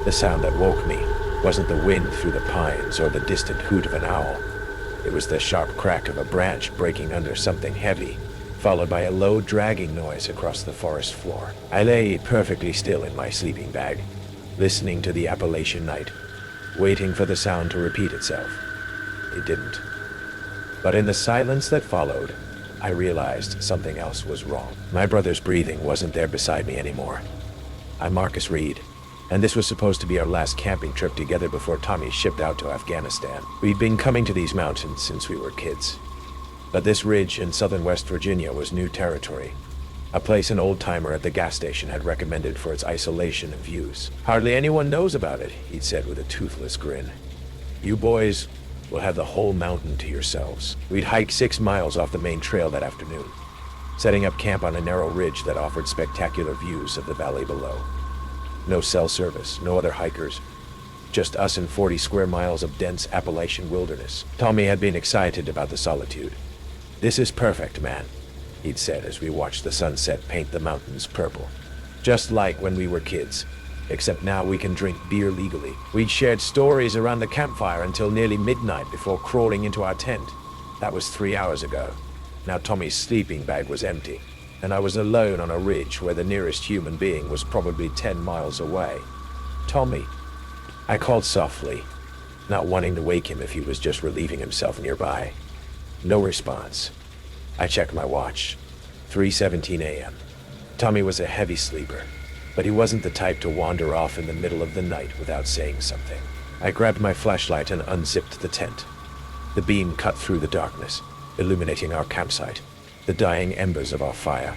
The sound that woke me wasn't the wind through the pines or the distant hoot of an owl. It was the sharp crack of a branch breaking under something heavy, followed by a low dragging noise across the forest floor. I lay perfectly still in my sleeping bag, listening to the Appalachian night, waiting for the sound to repeat itself. It didn't. But in the silence that followed, I realized something else was wrong. My brother's breathing wasn't there beside me anymore. I'm Marcus Reed, and this was supposed to be our last camping trip together before Tommy shipped out to Afghanistan. We'd been coming to these mountains since we were kids. But this ridge in southern West Virginia was new territory, a place an old-timer at the gas station had recommended for its isolation and views. Hardly anyone knows about it, he'd said with a toothless grin. You boys will have the whole mountain to yourselves. We'd hike 6 miles off the main trail that afternoon, setting up camp on a narrow ridge that offered spectacular views of the valley below. No cell service, no other hikers, just us and 40 square miles of dense Appalachian wilderness. Tommy had been excited about the solitude. "This is perfect, man," he'd said as we watched the sunset paint the mountains purple. "Just like when we were kids, except now we can drink beer legally." We'd shared stories around the campfire until nearly midnight before crawling into our tent. That was 3 hours ago. Now Tommy's sleeping bag was empty, and I was alone on a ridge where the nearest human being was probably 10 miles away. "Tommy," I called softly, not wanting to wake him if he was just relieving himself nearby. No response. I checked my watch. 3:17 a.m. Tommy was a heavy sleeper, but he wasn't the type to wander off in the middle of the night without saying something. I grabbed my flashlight and unzipped the tent. The beam cut through the darkness, illuminating our campsite, the dying embers of our fire,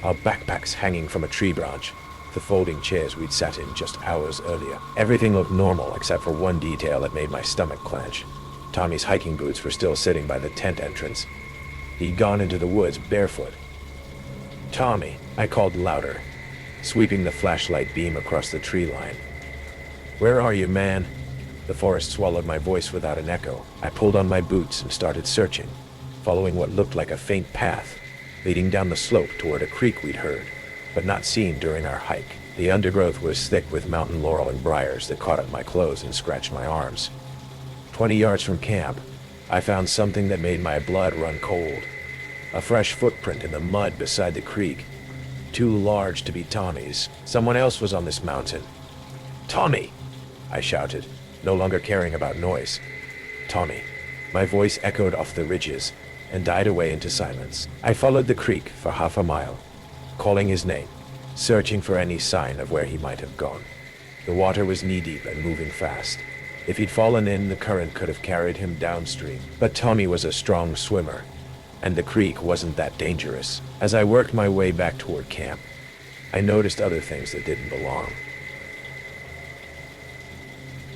our backpacks hanging from a tree branch, the folding chairs we'd sat in just hours earlier. Everything looked normal except for one detail that made my stomach clench. Tommy's hiking boots were still sitting by the tent entrance. He'd gone into the woods barefoot. "Tommy," I called louder, sweeping the flashlight beam across the tree line. "Where are you, man?" The forest swallowed my voice without an echo. I pulled on my boots and started searching, following what looked like a faint path leading down the slope toward a creek we'd heard, but not seen during our hike. The undergrowth was thick with mountain laurel and briars that caught at my clothes and scratched my arms. 20 yards from camp, I found something that made my blood run cold. A fresh footprint in the mud beside the creek, too large to be Tommy's. Someone else was on this mountain. "Tommy!" I shouted, no longer caring about noise. "Tommy." My voice echoed off the ridges and died away into silence. I followed the creek for half a mile, calling his name, searching for any sign of where he might have gone. The water was knee-deep and moving fast. If he'd fallen in, the current could have carried him downstream. But Tommy was a strong swimmer, and the creek wasn't that dangerous. As I worked my way back toward camp, I noticed other things that didn't belong.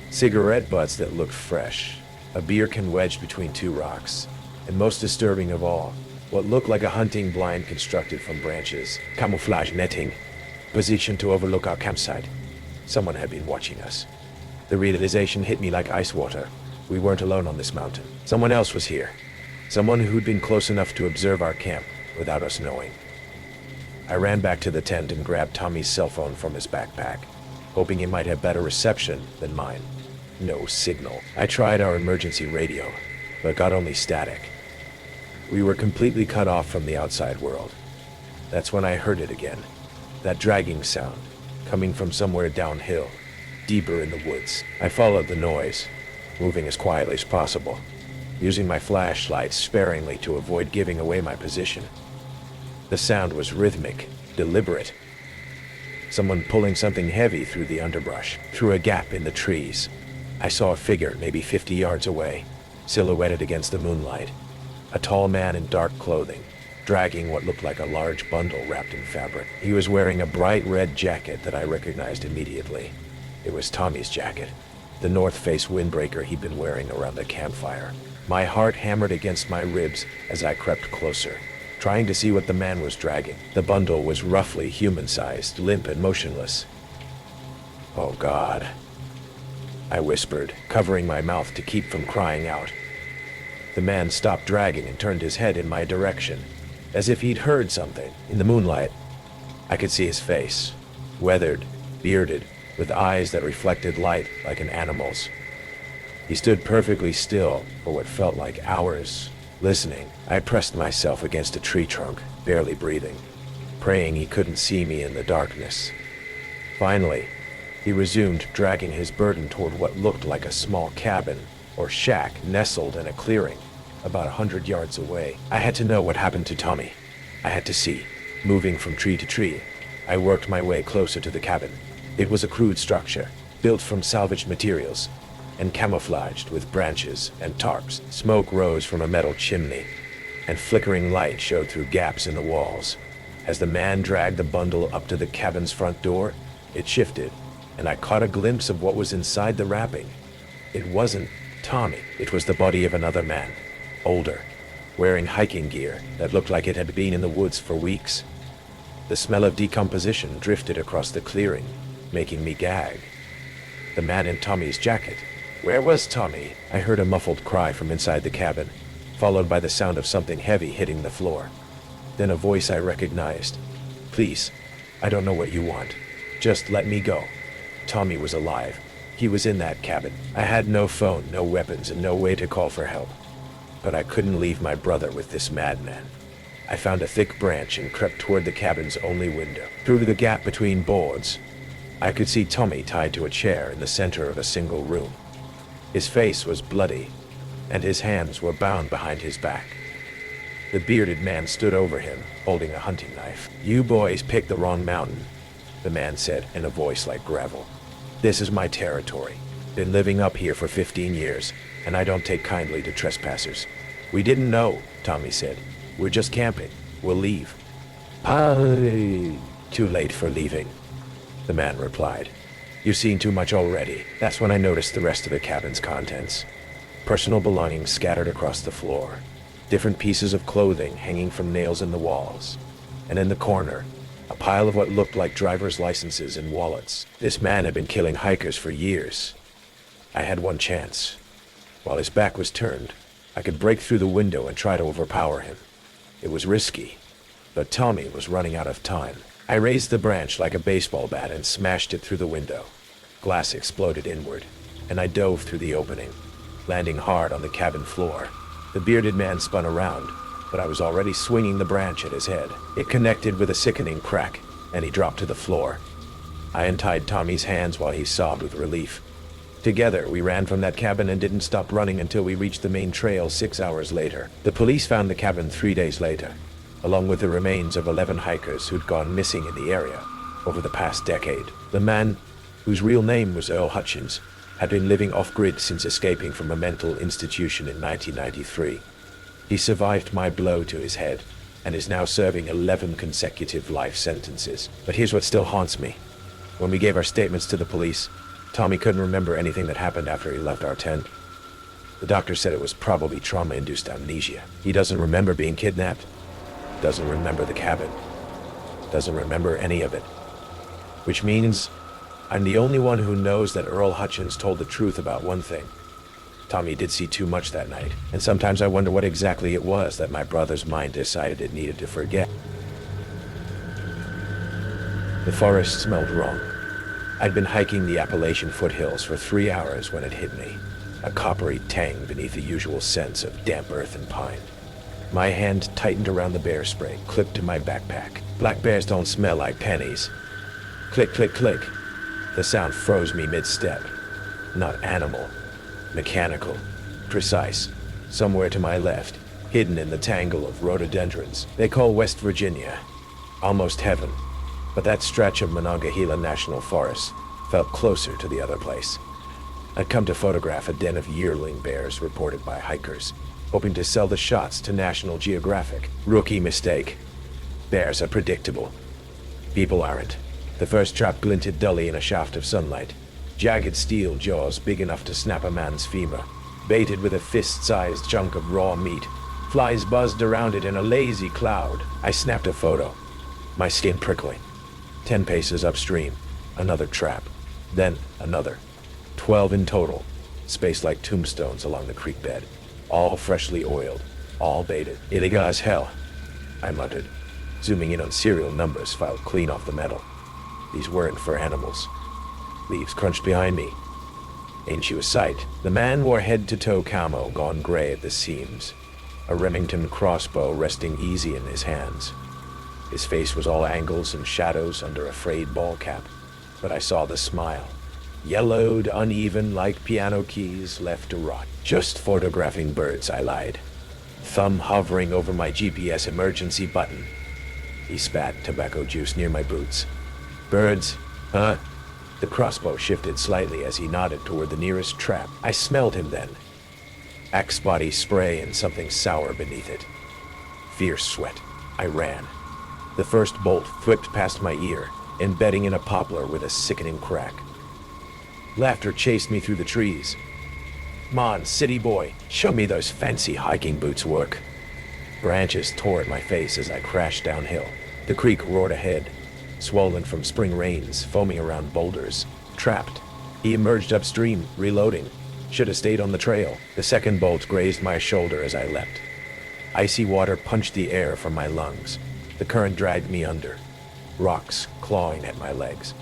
Cigarette butts that looked fresh, a beer can wedged between 2 rocks, and most disturbing of all, what looked like a hunting blind constructed from branches, camouflage netting, positioned to overlook our campsite. Someone had been watching us. The realization hit me like ice water. We weren't alone on this mountain. Someone else was here. Someone who'd been close enough to observe our camp without us knowing. I ran back to the tent and grabbed Tommy's cell phone from his backpack, hoping he might have better reception than mine. No signal. I tried our emergency radio, but got only static. We were completely cut off from the outside world. That's when I heard it again. That dragging sound, coming from somewhere downhill, deeper in the woods. I followed the noise, moving as quietly as possible, using my flashlight sparingly to avoid giving away my position. The sound was rhythmic, deliberate. Someone pulling something heavy through the underbrush. Through a gap in the trees, I saw a figure maybe 50 yards away, silhouetted against the moonlight. A tall man in dark clothing, dragging what looked like a large bundle wrapped in fabric. He was wearing a bright red jacket that I recognized immediately. It was Tommy's jacket, the North Face windbreaker he'd been wearing around the campfire. My heart hammered against my ribs as I crept closer, trying to see what the man was dragging. The bundle was roughly human-sized, limp and motionless. "Oh God," I whispered, covering my mouth to keep from crying out. The man stopped dragging and turned his head in my direction, as if he'd heard something. In the moonlight, I could see his face, weathered, bearded, with eyes that reflected light like an animal's. He stood perfectly still for what felt like hours, listening. I pressed myself against a tree trunk, barely breathing, praying he couldn't see me in the darkness. Finally, he resumed, dragging his burden toward what looked like a small cabin or shack nestled in a clearing about 100 yards away. I had to know what happened to Tommy. I had to see. Moving from tree to tree, I worked my way closer to the cabin. It was a crude structure, built from salvaged materials and camouflaged with branches and tarps. Smoke rose from a metal chimney, and flickering light showed through gaps in the walls. As the man dragged the bundle up to the cabin's front door, it shifted, and I caught a glimpse of what was inside the wrapping. It wasn't Tommy. It was the body of another man, older, wearing hiking gear that looked like it had been in the woods for weeks. The smell of decomposition drifted across the clearing, making me gag. The man in Tommy's jacket. Where was Tommy? I heard a muffled cry from inside the cabin, followed by the sound of something heavy hitting the floor. Then a voice I recognized. Please, I don't know what you want. Just let me go. Tommy was alive. He was in that cabin. I had no phone, no weapons, and no way to call for help. But I couldn't leave my brother with this madman. I found a thick branch and crept toward the cabin's only window. Through the gap between boards, I could see Tommy tied to a chair in the center of a single room. His face was bloody, and his hands were bound behind his back. The bearded man stood over him, holding a hunting knife. You boys picked the wrong mountain, the man said in a voice like gravel. This is my territory. Been living up here for 15 years, and I don't take kindly to trespassers. We didn't know, Tommy said. We're just camping. We'll leave. Too late for leaving, the man replied. You've seen too much already. That's when I noticed the rest of the cabin's contents. Personal belongings scattered across the floor. Different pieces of clothing hanging from nails in the walls. And in the corner, a pile of what looked like driver's licenses and wallets. This man had been killing hikers for years. I had one chance. While his back was turned, I could break through the window and try to overpower him. It was risky, but Tommy was running out of time. I raised the branch like a baseball bat and smashed it through the window. Glass exploded inward, and I dove through the opening, landing hard on the cabin floor. The bearded man spun around, but I was already swinging the branch at his head. It connected with a sickening crack, and he dropped to the floor. I untied Tommy's hands while he sobbed with relief. Together, we ran from that cabin and didn't stop running until we reached the main trail 6 hours later. The police found the cabin 3 days later, along with the remains of 11 hikers who'd gone missing in the area over the past decade. The man, whose real name was Earl Hutchins, had been living off-grid since escaping from a mental institution in 1993. He survived my blow to his head and is now serving 11 consecutive life sentences. But here's what still haunts me. When we gave our statements to the police, Tommy couldn't remember anything that happened after he left our tent. The doctor said it was probably trauma-induced amnesia. He doesn't remember being kidnapped, doesn't remember the cabin, doesn't remember any of it. Which means I'm the only one who knows that Earl Hutchins told the truth about one thing. Tommy did see too much that night, and sometimes I wonder what exactly it was that my brother's mind decided it needed to forget. The forest smelled wrong. I'd been hiking the Appalachian foothills for 3 hours when it hit me, a coppery tang beneath the usual scents of damp earth and pine. My hand tightened around the bear spray, clipped to my backpack. Black bears don't smell like pennies. Click, click, click. The sound froze me mid-step. Not animal. Mechanical. Precise. Somewhere to my left, hidden in the tangle of rhododendrons they call West Virginia. Almost heaven. But that stretch of Monongahela National Forest felt closer to the other place. I'd come to photograph a den of yearling bears reported by hikers, hoping to sell the shots to National Geographic. Rookie mistake. Bears are predictable. People aren't. The first trap glinted dully in a shaft of sunlight. Jagged steel jaws big enough to snap a man's femur, baited with a fist-sized chunk of raw meat. Flies buzzed around it in a lazy cloud. I snapped a photo, my skin prickling. 10 paces upstream, another trap. Then another. 12 in total, spaced like tombstones along the creek bed. All freshly oiled, all baited. Illegal as hell, I muttered, zooming in on serial numbers filed clean off the metal. These weren't for animals. Leaves crunched behind me. Ain't you a sight? The man wore head-to-toe camo, gone gray at the seams, a Remington crossbow resting easy in his hands. His face was all angles and shadows under a frayed ball cap, but I saw the smile. Yellowed, uneven like piano keys left to rot. Just photographing birds, I lied. Thumb hovering over my GPS emergency button. He spat tobacco juice near my boots. Birds, huh? The crossbow shifted slightly as he nodded toward the nearest trap. I smelled him then. Axe body spray and something sour beneath it. Fierce sweat. I ran. The first bolt whipped past my ear, embedding in a poplar with a sickening crack. Laughter chased me through the trees. "Come on, city boy, show me those fancy hiking boots work." Branches tore at my face as I crashed downhill. The creek roared ahead, swollen from spring rains, foaming around boulders. Trapped. He emerged upstream, reloading. Should have stayed on the trail. The second bolt grazed my shoulder as I leapt. Icy water punched the air from my lungs. The current dragged me under, rocks clawing at my legs.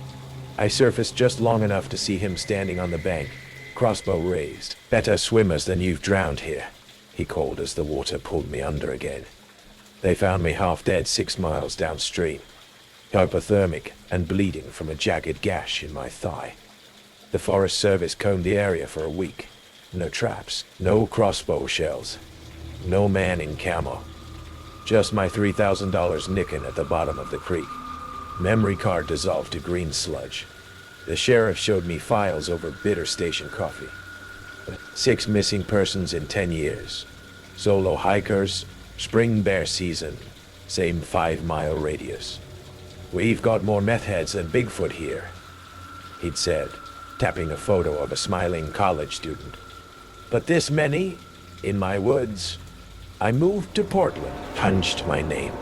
I surfaced just long enough to see him standing on the bank, crossbow raised. "Better swimmers than you've drowned here," he called as the water pulled me under again. They found me half dead 6 miles downstream, hypothermic and bleeding from a jagged gash in my thigh. The Forest Service combed the area for a week. No traps, no crossbow shells, no man in camo. Just my $3,000 nicking at the bottom of the creek. Memory card dissolved to green sludge. The sheriff showed me files over bitter station coffee. 6 missing persons in 10 years. Solo hikers, spring bear season, same 5-mile radius. "We've got more meth heads than Bigfoot here," he'd said, tapping a photo of a smiling college student. "But this many? In my woods? I moved to Portland," punched my name.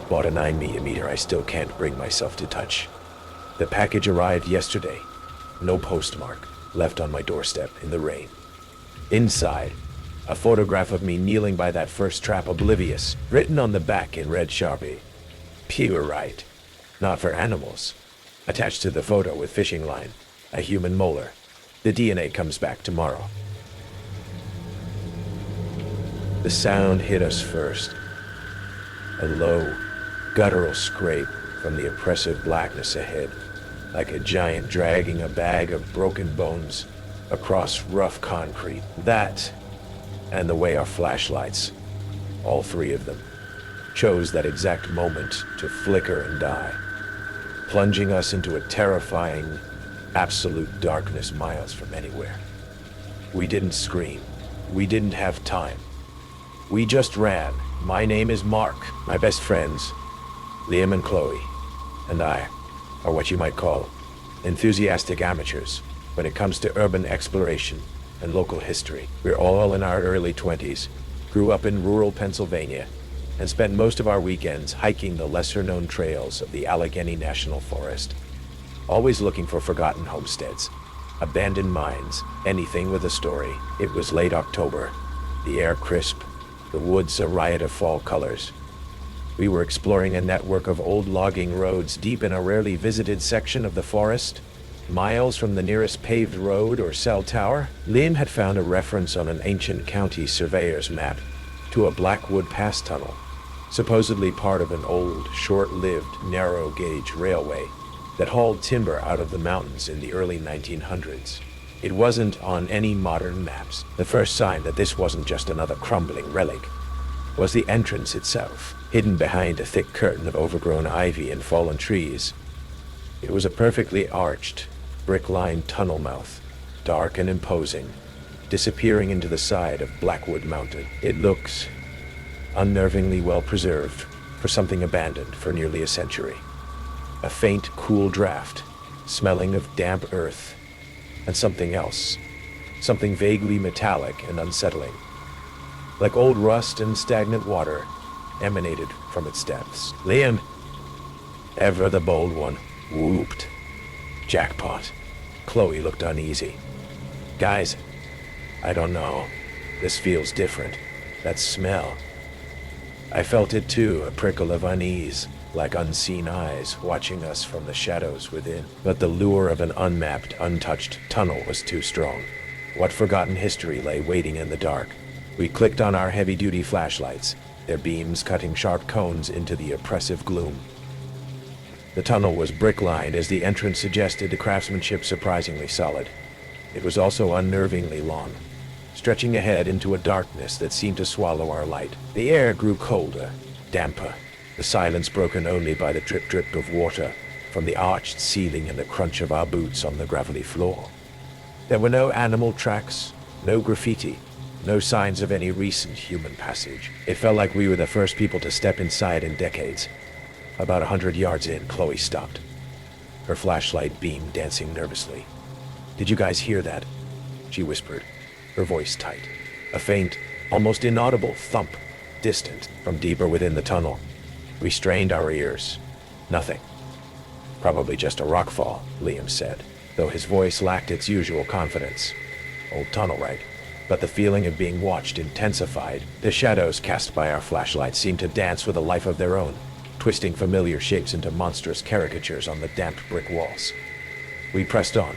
Bought a 9mm I still can't bring myself to touch. The package arrived yesterday. No postmark, left on my doorstep in the rain. Inside, a photograph of me kneeling by that first trap, oblivious, written on the back in red Sharpie. Pure right. Not for animals. Attached to the photo with fishing line, a human molar. The DNA comes back tomorrow. The sound hit us first. A low, guttural scrape from the oppressive blackness ahead, like a giant dragging a bag of broken bones across rough concrete. That, and the way our flashlights, all 3 of them, chose that exact moment to flicker and die, plunging us into a terrifying, absolute darkness miles from anywhere. We didn't scream. We didn't have time. We just ran. My name is Mark. My best friends, Liam and Chloe, and I, are what you might call enthusiastic amateurs when it comes to urban exploration and local history. We're all in our early 20s, grew up in rural Pennsylvania, and spent most of our weekends hiking the lesser-known trails of the Allegheny National Forest, always looking for forgotten homesteads, abandoned mines, anything with a story. It was late October, the air crisp, the woods a riot of fall colors. We were exploring a network of old logging roads deep in a rarely visited section of the forest, miles from the nearest paved road or cell tower. Liam had found a reference on an ancient county surveyor's map to a Blackwood Pass tunnel, supposedly part of an old, short-lived, narrow-gauge railway that hauled timber out of the mountains in the early 1900s. It wasn't on any modern maps. The first sign that this wasn't just another crumbling relic was the entrance itself, hidden behind a thick curtain of overgrown ivy and fallen trees. It was a perfectly arched, brick-lined tunnel mouth, dark and imposing, disappearing into the side of Blackwood Mountain. It looks unnervingly well preserved for something abandoned for nearly a century. A faint, cool draft, smelling of damp earth, and something else, something vaguely metallic and unsettling, like old rust and stagnant water, emanated from its depths. Liam, ever the bold one, whooped. Jackpot. Chloe looked uneasy. Guys, I don't know. This feels different. That smell. I felt it too, a prickle of unease. like unseen eyes watching us from the shadows within. But the lure of an unmapped, untouched tunnel was too strong. What forgotten history lay waiting in the dark? We clicked on our heavy-duty flashlights, their beams cutting sharp cones into the oppressive gloom. The tunnel was brick-lined, as the entrance suggested, the craftsmanship surprisingly solid. It was also unnervingly long, stretching ahead into a darkness that seemed to swallow our light. The air grew colder, damper, the silence broken only by the drip-drip of water from the arched ceiling and the crunch of our boots on the gravelly floor. There were no animal tracks, no graffiti, no signs of any recent human passage. It felt like we were the first people to step inside in decades. About 100 yards in, Chloe stopped, her flashlight beam dancing nervously. "Did you guys hear that?" she whispered, her voice tight. A faint, almost inaudible thump, distant from deeper within the tunnel. We strained our ears. Nothing. "Probably just a rockfall," Liam said, though his voice lacked its usual confidence. "Old tunnel, right?" But the feeling of being watched intensified. The shadows cast by our flashlights seemed to dance with a life of their own, twisting familiar shapes into monstrous caricatures on the damp brick walls. We pressed on,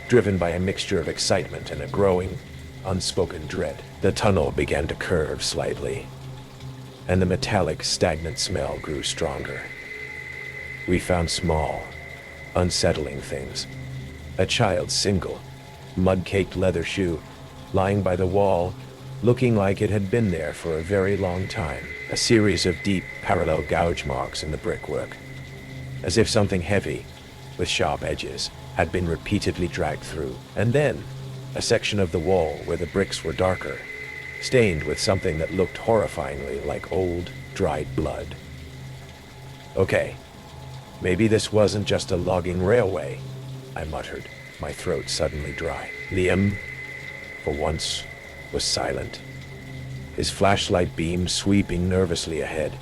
driven by a mixture of excitement and a growing, unspoken dread. The tunnel began to curve slightly, and the metallic, stagnant smell grew stronger. We found small, unsettling things. A child's single, mud-caked leather shoe, lying by the wall, looking like it had been there for a very long time. A series of deep, parallel gouge marks in the brickwork, as if something heavy, with sharp edges, had been repeatedly dragged through. And then, a section of the wall where the bricks were darker, stained with something that looked horrifyingly like old, dried blood. "Okay, maybe this wasn't just a logging railway," I muttered, my throat suddenly dry. Liam, for once, was silent, his flashlight beam sweeping nervously ahead.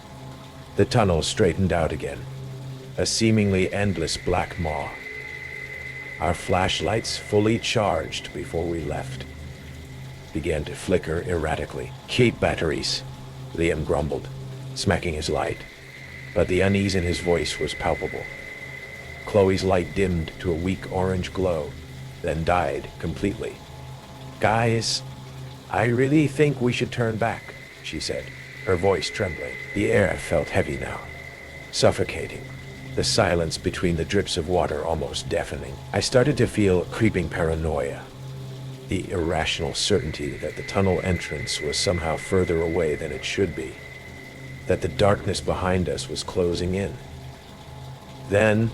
The tunnel straightened out again, a seemingly endless black maw. Our flashlights, fully charged before we left, began to flicker erratically. "Keep batteries," Liam grumbled, smacking his light, but the unease in his voice was palpable. Chloe's light dimmed to a weak orange glow, then died completely. "Guys, I really think we should turn back," she said, her voice trembling. The air felt heavy now, suffocating, the silence between the drips of water almost deafening. I started to feel creeping paranoia, the irrational certainty that the tunnel entrance was somehow further away than it should be, that the darkness behind us was closing in. Then,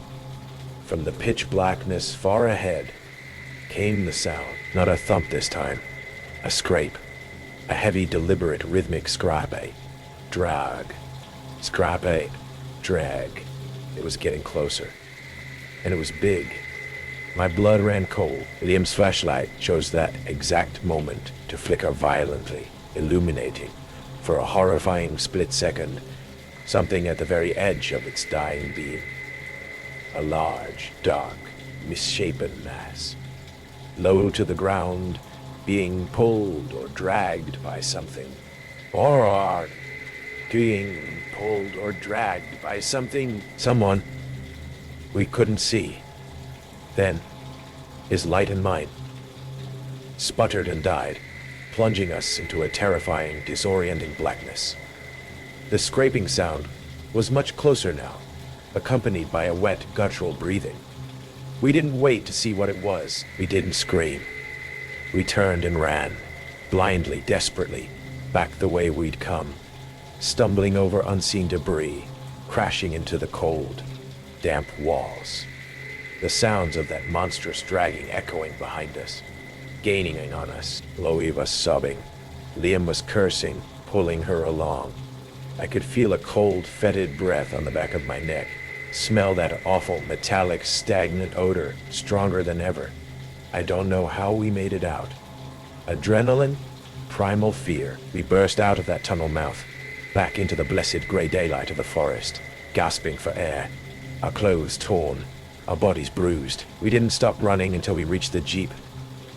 from the pitch blackness far ahead, came the sound. Not a thump this time, a scrape, a heavy, deliberate, rhythmic scrape, drag, scrape, drag. It was getting closer, and it was big. My blood ran cold. Liam's flashlight chose that exact moment to flicker violently, illuminating, for a horrifying split second, something at the very edge of its dying beam. A large, dark, misshapen mass, low to the ground, being pulled or dragged by something. Or being pulled or dragged by something. Someone we couldn't see. Then, his light and mine sputtered and died, plunging us into a terrifying, disorienting blackness. The scraping sound was much closer now, accompanied by a wet, guttural breathing. We didn't wait to see what it was. We didn't scream. We turned and ran, blindly, desperately, back the way we'd come, stumbling over unseen debris, crashing into the cold, damp walls. The sounds of that monstrous dragging echoing behind us, gaining on us. Chloe was sobbing. Liam was cursing, pulling her along. I could feel a cold, fetid breath on the back of my neck, smell that awful, metallic, stagnant odor, stronger than ever. I don't know how we made it out. Adrenaline, primal fear. We burst out of that tunnel mouth, back into the blessed gray daylight of the forest, gasping for air, our clothes torn, our bodies bruised. We didn't stop running until we reached the jeep,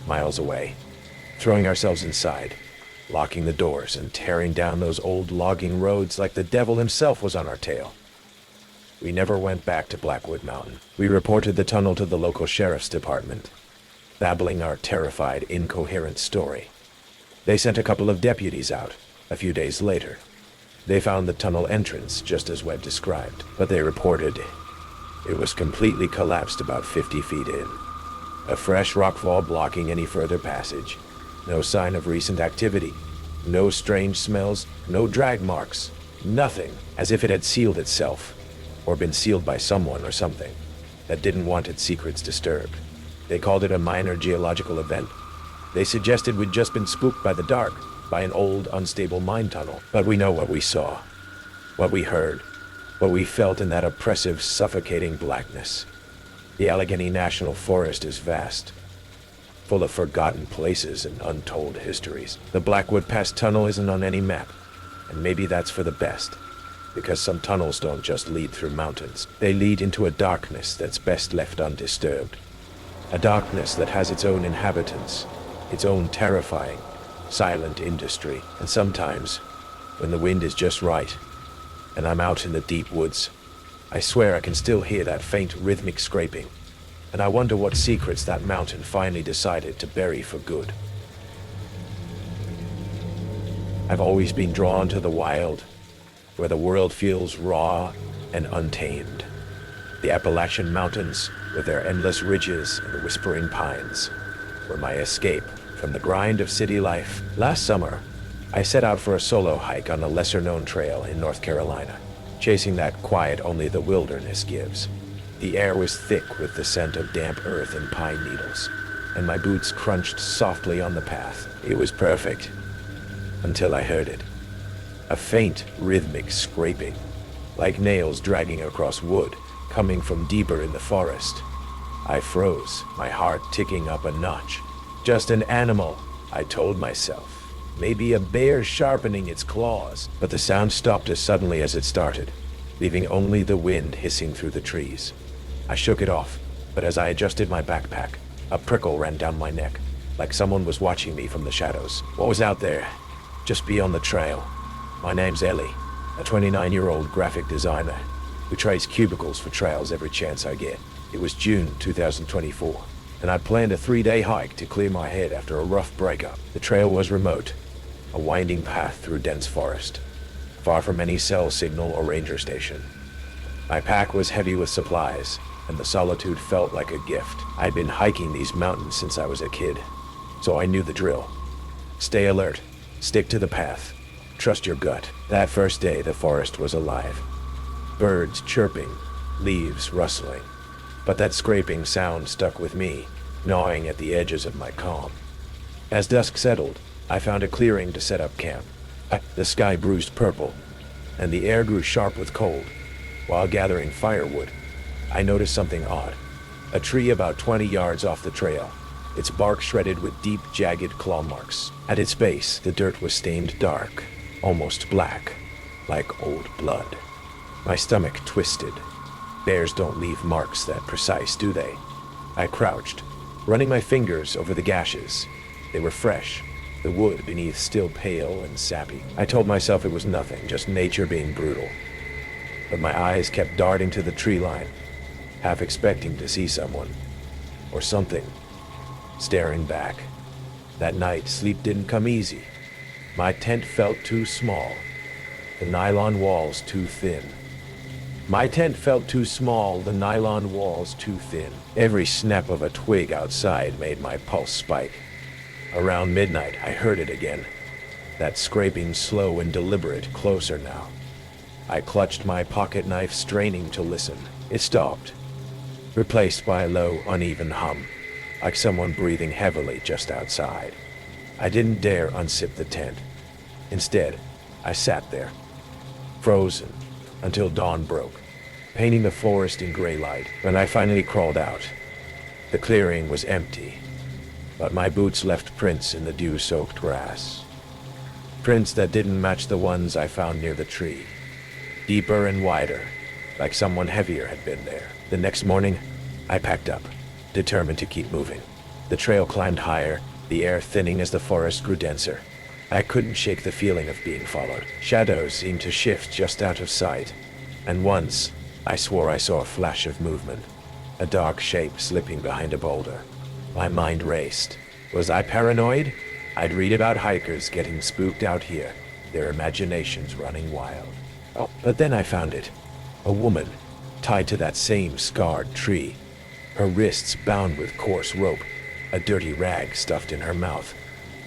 miles away, throwing ourselves inside, locking the doors and tearing down those old logging roads like the devil himself was on our tail. We never went back to Blackwood Mountain. We reported the tunnel to the local sheriff's department, babbling our terrified, incoherent story. They sent a couple of deputies out a few days later. They found the tunnel entrance just as Webb described, but they reported it was completely collapsed about 50 feet in. A fresh rockfall blocking any further passage. No sign of recent activity. No strange smells, no drag marks. Nothing, as if it had sealed itself, or been sealed by someone or something that didn't want its secrets disturbed. They called it a minor geological event. They suggested we'd just been spooked by the dark, by an old, unstable mine tunnel. But we know what we saw, what we heard, what we felt in that oppressive, suffocating blackness. The Allegheny National Forest is vast, full of forgotten places and untold histories. The Blackwood Pass Tunnel isn't on any map, and maybe that's for the best, because some tunnels don't just lead through mountains. They lead into a darkness that's best left undisturbed. A darkness that has its own inhabitants, its own terrifying, silent industry. And sometimes, when the wind is just right, and I'm out in the deep woods, I swear I can still hear that faint rhythmic scraping, and I wonder what secrets that mountain finally decided to bury for good. I've always been drawn to the wild, where the world feels raw and untamed. The Appalachian Mountains, with their endless ridges and whispering pines, were my escape from the grind of city life. Last summer, I set out for a solo hike on a lesser-known trail in North Carolina, chasing that quiet only the wilderness gives. The air was thick with the scent of damp earth and pine needles, and my boots crunched softly on the path. It was perfect, until I heard it. A faint, rhythmic scraping, like nails dragging across wood, coming from deeper in the forest. I froze, my heart ticking up a notch. Just an animal, I told myself. Maybe a bear sharpening its claws. But the sound stopped as suddenly as it started, leaving only the wind hissing through the trees. I shook it off, but as I adjusted my backpack, a prickle ran down my neck, like someone was watching me from the shadows. What was out there, just beyond the trail? My name's Ellie, a 29-year-old graphic designer who trades cubicles for trails every chance I get. It was June 2024, and I'd planned a 3-day hike to clear my head after a rough breakup. The trail was remote, a winding path through dense forest, far from any cell signal or ranger station. My pack was heavy with supplies, and the solitude felt like a gift. I'd been hiking these mountains since I was a kid, so I knew the drill. Stay alert, stick to the path, trust your gut. That first day, the forest was alive. Birds chirping, leaves rustling. But that scraping sound stuck with me, gnawing at the edges of my calm. As dusk settled, I found a clearing to set up camp. The sky bruised purple, and the air grew sharp with cold. While gathering firewood, I noticed something odd. A tree about 20 yards off the trail, its bark shredded with deep, jagged claw marks. At its base, the dirt was stained dark, almost black, like old blood. My stomach twisted. Bears don't leave marks that precise, do they? I crouched, running my fingers over the gashes. They were fresh, the wood beneath still pale and sappy. I told myself it was nothing, just nature being brutal. But my eyes kept darting to the tree line, half expecting to see someone, or something, staring back. That night, sleep didn't come easy. My tent felt too small, the nylon walls too thin. My tent felt too small, the nylon walls too thin. Every snap of a twig outside made my pulse spike. Around midnight, I heard it again. That scraping, slow and deliberate, closer now. I clutched my pocket knife, straining to listen. It stopped, replaced by a low, uneven hum, like someone breathing heavily just outside. I didn't dare unzip the tent. Instead, I sat there, frozen, until dawn broke, painting the forest in gray light. When I finally crawled out, the clearing was empty, but my boots left prints in the dew-soaked grass. Prints that didn't match the ones I found near the tree. Deeper and wider, like someone heavier had been there. The next morning, I packed up, determined to keep moving. The trail climbed higher, the air thinning as the forest grew denser. I couldn't shake the feeling of being followed. Shadows seemed to shift just out of sight, and once, I swore I saw a flash of movement, a dark shape slipping behind a boulder. My mind raced. Was I paranoid? I'd read about hikers getting spooked out here, their imaginations running wild. Oh, but then I found it. A woman, tied to that same scarred tree, her wrists bound with coarse rope, a dirty rag stuffed in her mouth.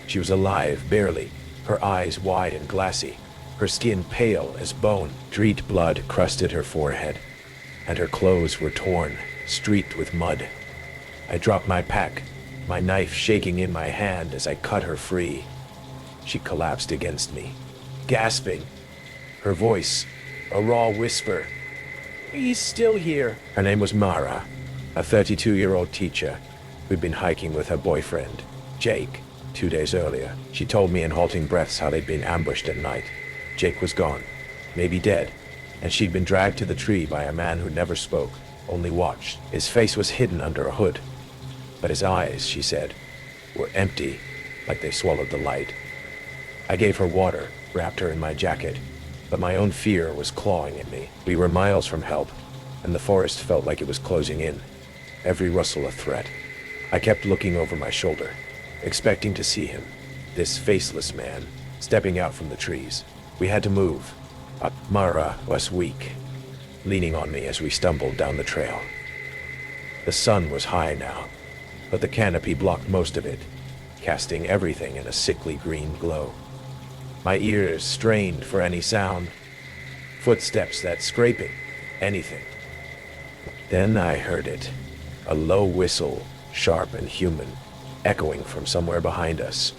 She was alive, barely, her eyes wide and glassy, her skin pale as bone. Street blood crusted her forehead, and her clothes were torn, streaked with mud. I dropped my pack, my knife shaking in my hand as I cut her free. She collapsed against me, gasping, her voice a raw whisper. "He's still here." Her name was Mara, a 32-year-old teacher who'd been hiking with her boyfriend, Jake, 2 days earlier. She told me in halting breaths how they'd been ambushed at night. Jake was gone, maybe dead, and she'd been dragged to the tree by a man who never spoke, only watched. His face was hidden under a hood, but his eyes, she said, were empty, like they swallowed the light. I gave her water, wrapped her in my jacket, but my own fear was clawing at me. We were miles from help, and the forest felt like it was closing in, every rustle a threat. I kept looking over my shoulder, expecting to see him, this faceless man, stepping out from the trees. We had to move. Mara was weak, leaning on me as we stumbled down the trail. The sun was high now, but the canopy blocked most of it, casting everything in a sickly green glow. My ears strained for any sound, footsteps, that scraping, anything. Then I heard it, a low whistle, sharp and human, echoing from somewhere behind us.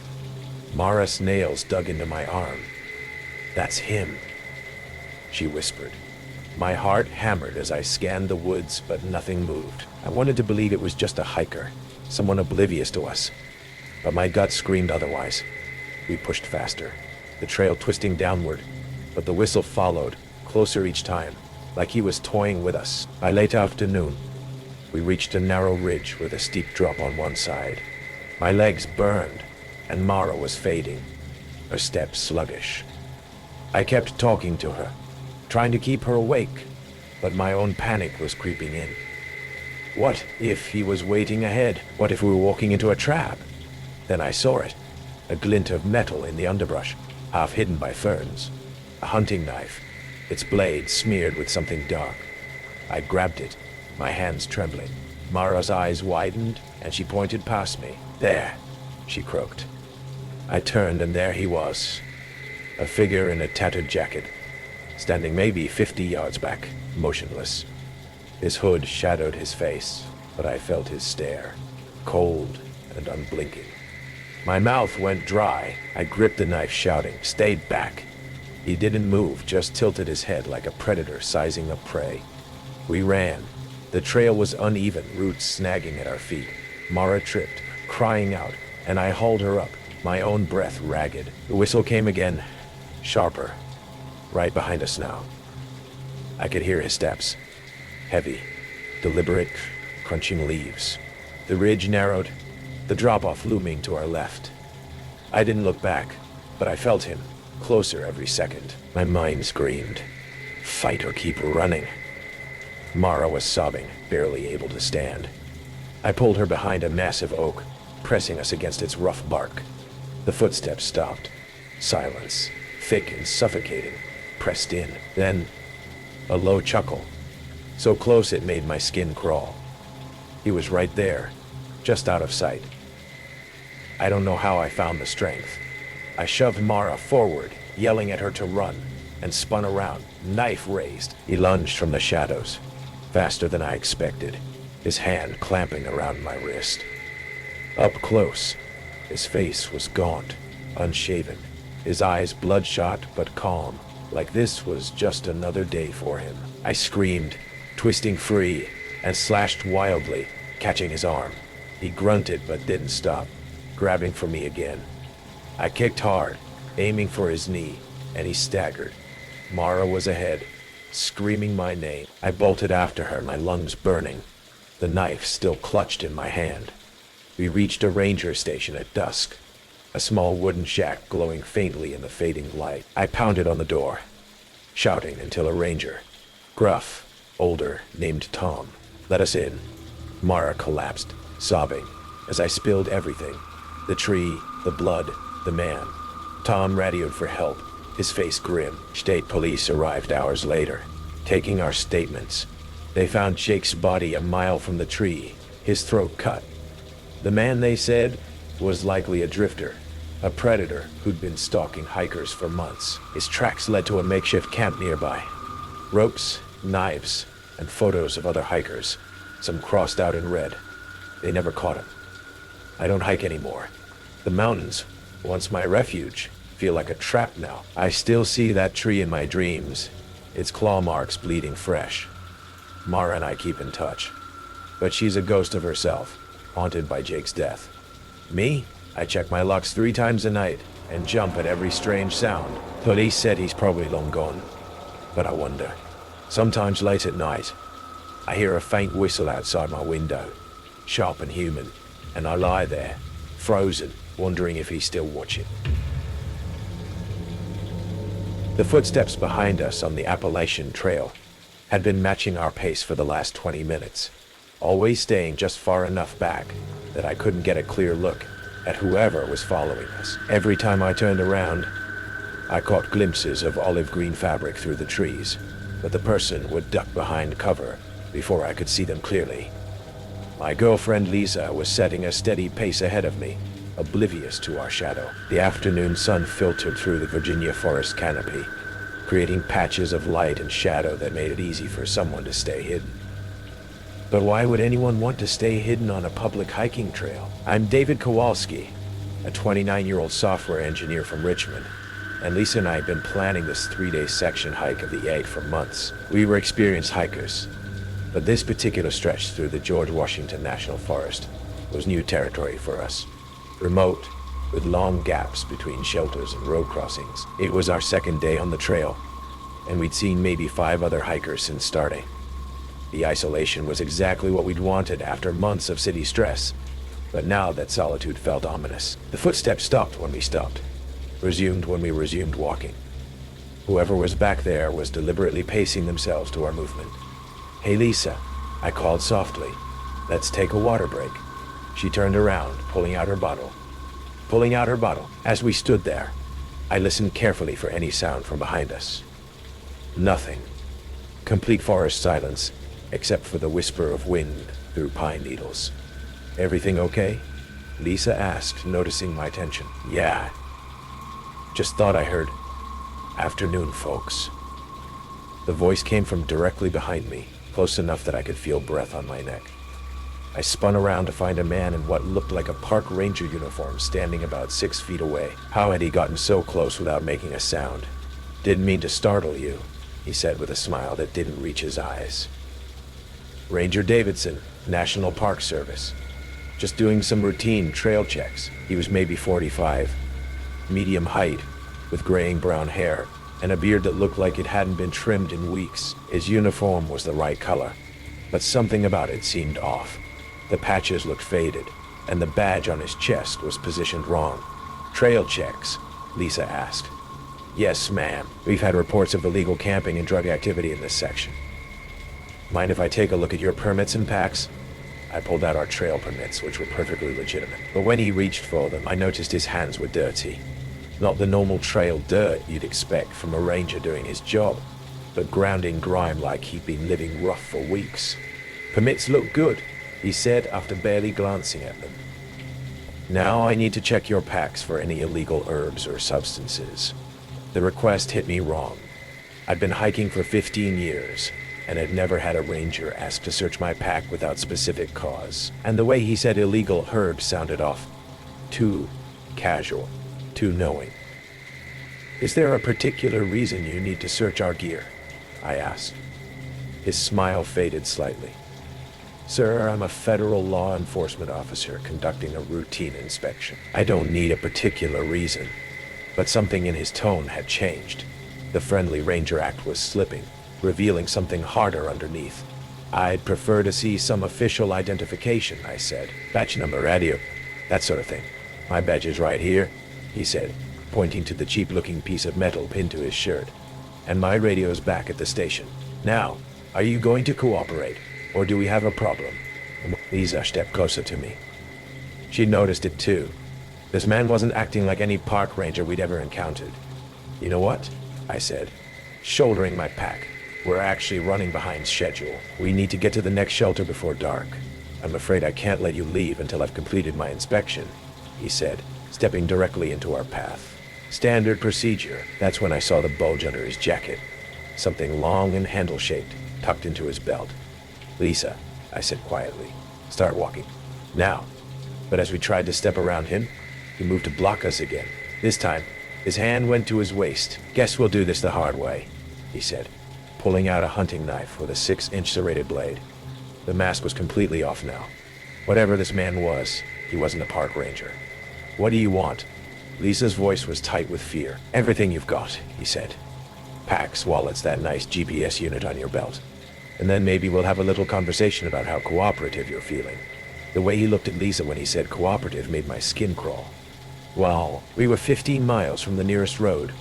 Mara's nails dug into my arm. "That's him," she whispered. My heart hammered as I scanned the woods, but nothing moved. I wanted to believe it was just a hiker, someone oblivious to us, but my gut screamed otherwise. We pushed faster, the trail twisting downward, but the whistle followed, closer each time, like he was toying with us. By late afternoon, we reached a narrow ridge with a steep drop on one side. My legs burned, and Mara was fading, her steps sluggish. I kept talking to her, trying to keep her awake, but my own panic was creeping in. What if he was waiting ahead? What if we were walking into a trap? Then I saw it, a glint of metal in the underbrush, half hidden by ferns. A hunting knife, its blade smeared with something dark. I grabbed it, my hands trembling. Mara's eyes widened, and she pointed past me. "There," she croaked. I turned, and there he was, a figure in a tattered jacket, standing maybe 50 yards back, motionless. His hood shadowed his face, but I felt his stare, cold and unblinking. My mouth went dry. I gripped the knife, shouting, "Stay back." He didn't move, just tilted his head like a predator sizing up prey. We ran. The trail was uneven, roots snagging at our feet. Mara tripped, crying out, and I hauled her up, my own breath ragged. The whistle came again, sharper, right behind us now. I could hear his steps, heavy, deliberate, crunching leaves. The ridge narrowed, the drop-off looming to our left. I didn't look back, but I felt him, closer every second. My mind screamed, "Fight or keep running." Mara was sobbing, barely able to stand. I pulled her behind a massive oak, pressing us against its rough bark. The footsteps stopped. Silence, thick and suffocating, pressed in. Then, a low chuckle, so close it made my skin crawl. He was right there, just out of sight. I don't know how I found the strength. I shoved Mara forward, yelling at her to run, and spun around, knife raised. He lunged from the shadows, faster than I expected, his hand clamping around my wrist. Up close, his face was gaunt, unshaven, his eyes bloodshot but calm, like this was just another day for him. I screamed, twisting free, and slashed wildly, catching his arm. He grunted but didn't stop, grabbing for me again. I kicked hard, aiming for his knee, and he staggered. Mara was ahead, screaming my name. I bolted after her, my lungs burning, the knife still clutched in my hand. We reached a ranger station at dusk, a small wooden shack glowing faintly in the fading light. I pounded on the door, shouting until a ranger, gruff, older, named Tom. Let us in. Mara collapsed, sobbing, as I spilled everything. The tree, the blood, the man. Tom radioed for help, his face grim. State police arrived hours later, taking our statements. They found Jake's body a mile from the tree, his throat cut. The man, they said, was likely a drifter, a predator who'd been stalking hikers for months. His tracks led to a makeshift camp nearby. Ropes, knives, and photos of other hikers, some crossed out in red. They never caught him. I don't hike anymore. The mountains, once my refuge, feel like a trap now. I still see that tree in my dreams, its claw marks bleeding fresh. Mara and I keep in touch, but she's a ghost of herself, haunted by Jake's death. Me? I check my locks 3 times a night and jump at every strange sound. Police said he's probably long gone, but I wonder. Sometimes late at night, I hear a faint whistle outside my window, sharp and human, and I lie there, frozen, wondering if he's still watching. The footsteps behind us on the Appalachian Trail had been matching our pace for the last 20 minutes, always staying just far enough back that I couldn't get a clear look at whoever was following us. Every time I turned around, I caught glimpses of olive green fabric through the trees, but the person would duck behind cover before I could see them clearly. My girlfriend Lisa was setting a steady pace ahead of me, oblivious to our shadow. The afternoon sun filtered through the Virginia forest canopy, creating patches of light and shadow that made it easy for someone to stay hidden. But why would anyone want to stay hidden on a public hiking trail? I'm David Kowalski, a 29-year-old software engineer from Richmond, and Lisa and I have been planning this 3-day section hike of the 8 for months. We were experienced hikers, but this particular stretch through the George Washington National Forest was new territory for us. Remote, with long gaps between shelters and road crossings. It was our second day on the trail, and we'd seen maybe 5 other hikers since starting. The isolation was exactly what we'd wanted after months of city stress, but now that solitude felt ominous. The footsteps stopped when we stopped, resumed when we resumed walking. Whoever was back there was deliberately pacing themselves to our movement. "Hey Lisa," I called softly. "Let's take a water break." She turned around, pulling out her bottle. As we stood there, I listened carefully for any sound from behind us. Nothing. Complete forest silence, except for the whisper of wind through pine needles. "Everything okay?" Lisa asked, noticing my tension. "Yeah. Just thought I heard, 'Afternoon, folks.'" The voice came from directly behind me, close enough that I could feel breath on my neck. I spun around to find a man in what looked like a park ranger uniform standing about 6 feet away. How had he gotten so close without making a sound? "Didn't mean to startle you," he said with a smile that didn't reach his eyes. "Ranger Davidson, National Park Service. Just doing some routine trail checks." He was maybe 45, medium height, with graying brown hair, and a beard that looked like it hadn't been trimmed in weeks. His uniform was the right color, but something about it seemed off. The patches looked faded, and the badge on his chest was positioned wrong. "Trail checks?" Lisa asked. "Yes, ma'am. We've had reports of illegal camping and drug activity in this section." "Mind if I take a look at your permits and packs?" I pulled out our trail permits, which were perfectly legitimate. But when he reached for them, I noticed his hands were dirty. Not the normal trail dirt you'd expect from a ranger doing his job, but ground in grime like he'd been living rough for weeks. "Permits look good," he said after barely glancing at them. "Now I need to check your packs for any illegal herbs or substances." The request hit me wrong. I'd been hiking for 15 years, and had never had a ranger ask to search my pack without specific cause. And the way he said illegal herbs sounded off. Too casual, too knowing. "Is there a particular reason you need to search our gear?" I asked. His smile faded slightly. "Sir, I'm a federal law enforcement officer conducting a routine inspection. I don't need a particular reason." But something in his tone had changed. The friendly ranger act was slipping, revealing something harder underneath. "I'd prefer to see some official identification," I said. "Badge number, radio, that sort of thing." "My badge is right here," he said, pointing to the cheap-looking piece of metal pinned to his shirt. "And my radio's back at the station. Now, Are you going to cooperate, or do we have a problem? Lisa stepped closer to me. She noticed it too. This man wasn't acting like any park ranger we'd ever encountered. You know what? I said, shouldering my pack. We're actually running behind schedule. We need to get to the next shelter before dark. I'm afraid I can't let you leave until I've completed my inspection, he said, stepping directly into our path. Standard procedure. That's when I saw the bulge under his jacket. Something long and handle-shaped, tucked into his belt. Lisa, I said quietly, start walking. Now. But as we tried to step around him, he moved to block us again. This time, his hand went to his waist. Guess we'll do this the hard way, he said, pulling out a hunting knife with a 6-inch serrated blade. The mask was completely off now. Whatever this man was, he wasn't a park ranger. What do you want? Lisa's voice was tight with fear. Everything you've got, he said. Packs, wallets, that nice GPS unit on your belt. And then maybe we'll have a little conversation about how cooperative you're feeling. The way he looked at Lisa when he said cooperative made my skin crawl. Well, we were 15 miles from the nearest road,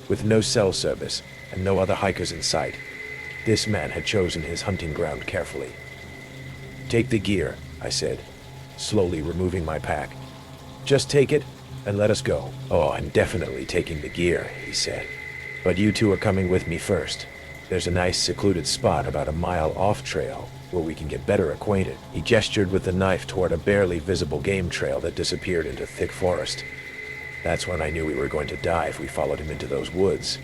with no cell service and no other hikers in sight. This man had chosen his hunting ground carefully. Take the gear, I said, slowly removing my pack. Just take it and let us go. Oh, I'm definitely taking the gear, he said. But you two are coming with me first. There's a nice secluded spot about a mile off trail where we can get better acquainted. He gestured with the knife toward a barely visible game trail that disappeared into thick forest. That's when I knew we were going to die if we followed him into those woods.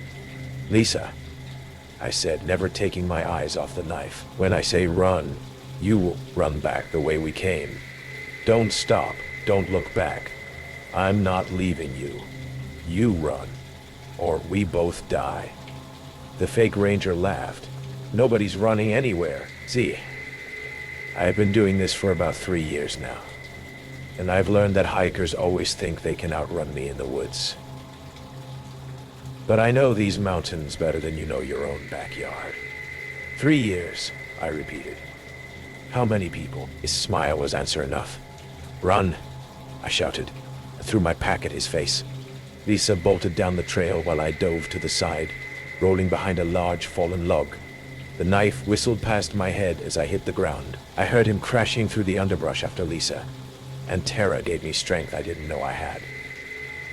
Lisa, I said, never taking my eyes off the knife. When I say run, you will run back the way we came. Don't stop. Don't look back. I'm not leaving you. You run, or we both die. The fake ranger laughed. Nobody's running anywhere. See, I've been doing this for about 3 years now, and I've learned that hikers always think they can outrun me in the woods. But I know these mountains better than you know your own backyard. 3 years, I repeated. How many people? His smile was answer enough. Run, I shouted, and threw my pack at his face. Lisa bolted down the trail while I dove to the side, rolling behind a large fallen log. The knife whistled past my head as I hit the ground. I heard him crashing through the underbrush after Lisa, and terror gave me strength I didn't know I had.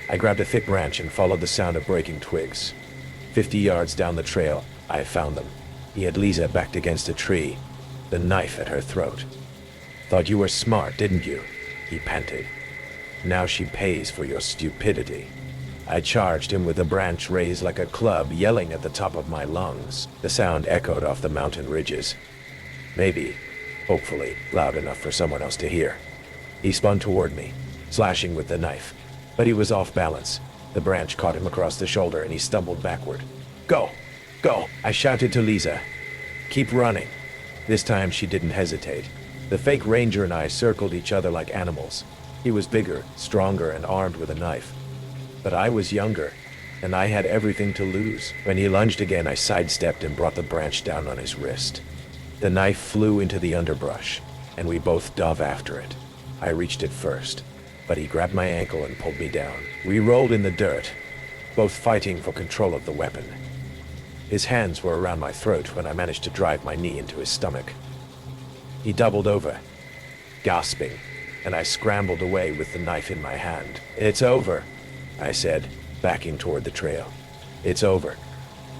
I grabbed a thick branch and followed the sound of breaking twigs. 50 yards down the trail, I found them. He had Lisa backed against a tree, the knife at her throat. Thought you were smart, didn't you? He panted. Now she pays for your stupidity. I charged him with a branch raised like a club, yelling at the top of my lungs. The sound echoed off the mountain ridges. Maybe, hopefully, loud enough for someone else to hear. He spun toward me, slashing with the knife. But he was off balance. The branch caught him across the shoulder and he stumbled backward. Go! Go! I shouted to Lisa. Keep running. This time she didn't hesitate. The fake ranger and I circled each other like animals. He was bigger, stronger, and armed with a knife. But I was younger, and I had everything to lose. When he lunged again, I sidestepped and brought the branch down on his wrist. The knife flew into the underbrush, and we both dove after it. I reached it first, but he grabbed my ankle and pulled me down. We rolled in the dirt, both fighting for control of the weapon. His hands were around my throat when I managed to drive my knee into his stomach. He doubled over, gasping, and I scrambled away with the knife in my hand. It's over, I said, backing toward the trail. It's over.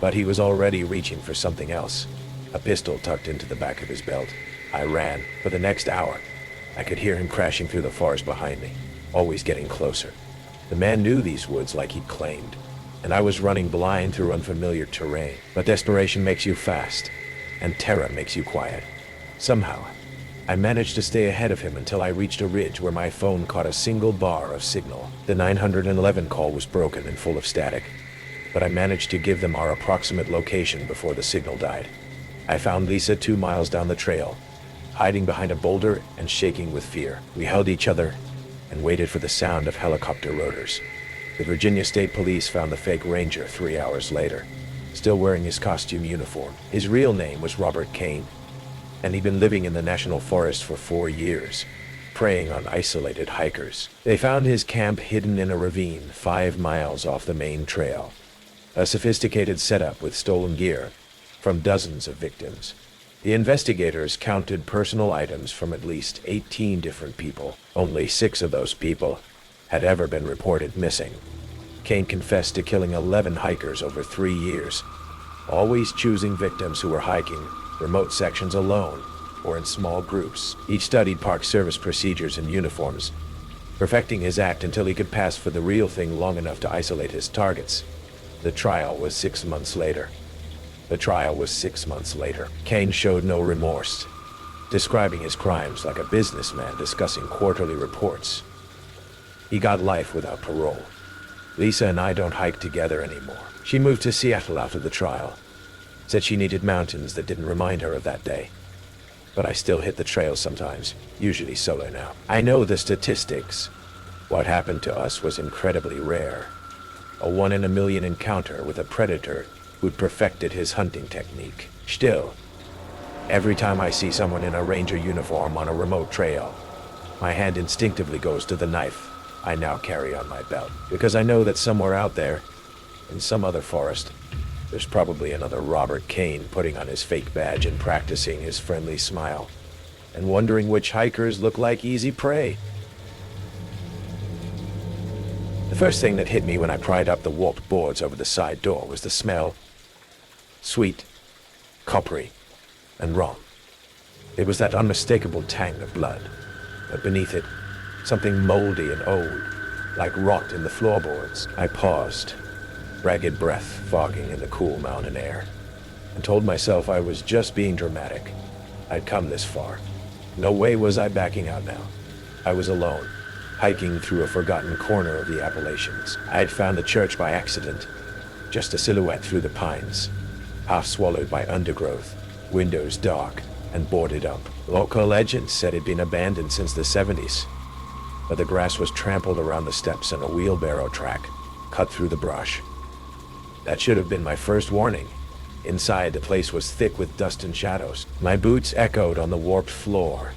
But he was already reaching for something else, a pistol tucked into the back of his belt. I ran. For the next hour, I could hear him crashing through the forest behind me, always getting closer. The man knew these woods like he'd claimed, and I was running blind through unfamiliar terrain. But desperation makes you fast, and terror makes you quiet. Somehow, I managed to stay ahead of him until I reached a ridge where my phone caught a single bar of signal. The 911 call was broken and full of static, but I managed to give them our approximate location before the signal died. I found Lisa 2 miles down the trail, hiding behind a boulder and shaking with fear. We held each other and waited for the sound of helicopter rotors. The Virginia State Police found the fake ranger 3 hours later, still wearing his costume uniform. His real name was Robert Kane, and he'd been living in the national forest for 4 years, preying on isolated hikers. They found his camp hidden in a ravine 5 miles off the main trail, a sophisticated setup with stolen gear from dozens of victims. The investigators counted personal items from at least 18 different people. Only 6 of those people had ever been reported missing. Kane confessed to killing 11 hikers over 3 years, always choosing victims who were hiking remote sections alone or in small groups. Each studied Park Service procedures and uniforms, perfecting his act until he could pass for the real thing long enough to isolate his targets. The trial was 6 months later. Kane showed no remorse, describing his crimes like a businessman discussing quarterly reports. He got life without parole. Lisa and I don't hike together anymore. She moved to Seattle after the trial. Said she needed mountains that didn't remind her of that day. But I still hit the trails sometimes, usually solo now. I know the statistics. What happened to us was incredibly rare. A 1 in a million encounter with a predator who'd perfected his hunting technique. Still, every time I see someone in a ranger uniform on a remote trail, my hand instinctively goes to the knife I now carry on my belt. Because I know that somewhere out there, in some other forest, there's probably another Robert Kane putting on his fake badge and practicing his friendly smile, and wondering which hikers look like easy prey. The first thing that hit me when I pried up the warped boards over the side door was the smell. Sweet, coppery, and raw. It was that unmistakable tang of blood, but beneath it, something moldy and old, like rot in the floorboards. I paused, ragged breath fogging in the cool mountain air, and told myself I was just being dramatic. I'd come this far. No way was I backing out now. I was alone, hiking through a forgotten corner of the Appalachians. I had found the church by accident, just a silhouette through the pines, half swallowed by undergrowth, windows dark and boarded up. Local legends said it'd been abandoned since the 70s, but the grass was trampled around the steps and a wheelbarrow track cut through the brush. That should have been my first warning. Inside, the place was thick with dust and shadows. My boots echoed on the warped floor,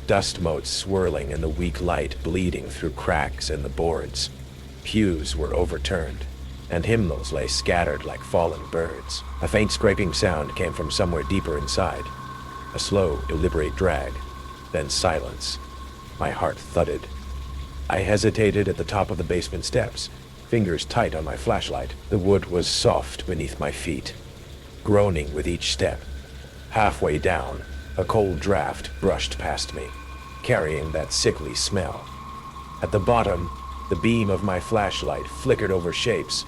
dust motes swirling in the weak light bleeding through cracks in the boards. Pews were overturned, and hymnals lay scattered like fallen birds. A faint scraping sound came from somewhere deeper inside. A slow, deliberate drag, then silence. My heart thudded. I hesitated at the top of the basement steps, fingers tight on my flashlight. The wood was soft beneath my feet, groaning with each step. Halfway down, a cold draft brushed past me, carrying that sickly smell. At the bottom, the beam of my flashlight flickered over shapes,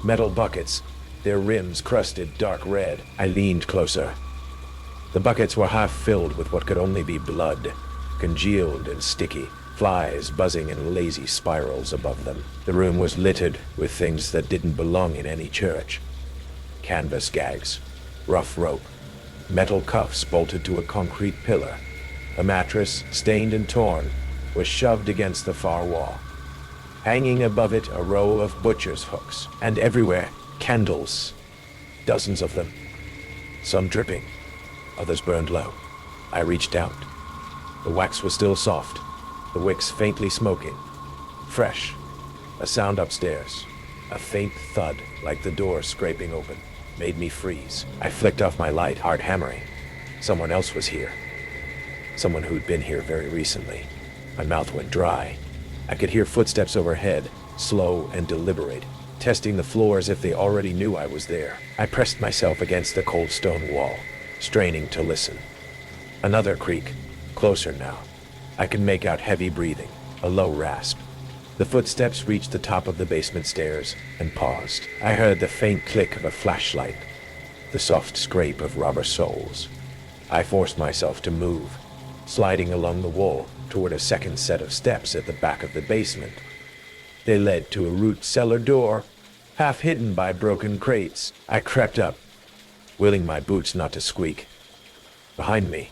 metal buckets, their rims crusted dark red. I leaned closer. The buckets were half filled with what could only be blood, congealed and sticky, flies buzzing in lazy spirals above them. The room was littered with things that didn't belong in any church. Canvas gags, rough rope, metal cuffs bolted to a concrete pillar. A mattress, stained and torn, was shoved against the far wall. Hanging above it, a row of butcher's hooks, and everywhere, candles. Dozens of them. Some dripping, others burned low. I reached out. The wax was still soft, the wicks faintly smoking. Fresh. A sound upstairs. A faint thud, like the door scraping open, made me freeze. I flicked off my light, hard hammering. Someone else was here. Someone who'd been here very recently. My mouth went dry. I could hear footsteps overhead, slow and deliberate, testing the floor as if they already knew I was there. I pressed myself against the cold stone wall, straining to listen. Another creak, closer now. I could make out heavy breathing, a low rasp. The footsteps reached the top of the basement stairs and paused. I heard the faint click of a flashlight, the soft scrape of rubber soles. I forced myself to move, sliding along the wall toward a second set of steps at the back of the basement. They led to a root cellar door, half hidden by broken crates. I crept up, willing my boots not to squeak. Behind me,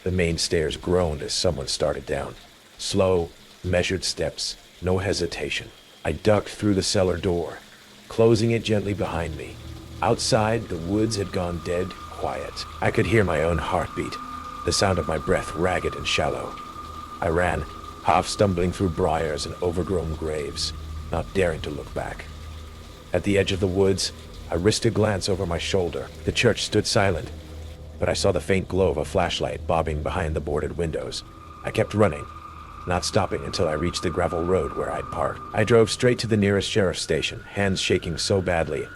the main stairs groaned as someone started down. Slow, measured steps, no hesitation. I ducked through the cellar door, closing it gently behind me. Outside, the woods had gone dead quiet. I could hear my own heartbeat, the sound of my breath ragged and shallow. I ran, half stumbling through briars and overgrown graves, not daring to look back. At the edge of the woods, I risked a glance over my shoulder. The church stood silent, but I saw the faint glow of a flashlight bobbing behind the boarded windows. I kept running, not stopping until I reached the gravel road where I'd parked. I drove straight to the nearest sheriff's station, hands shaking so badly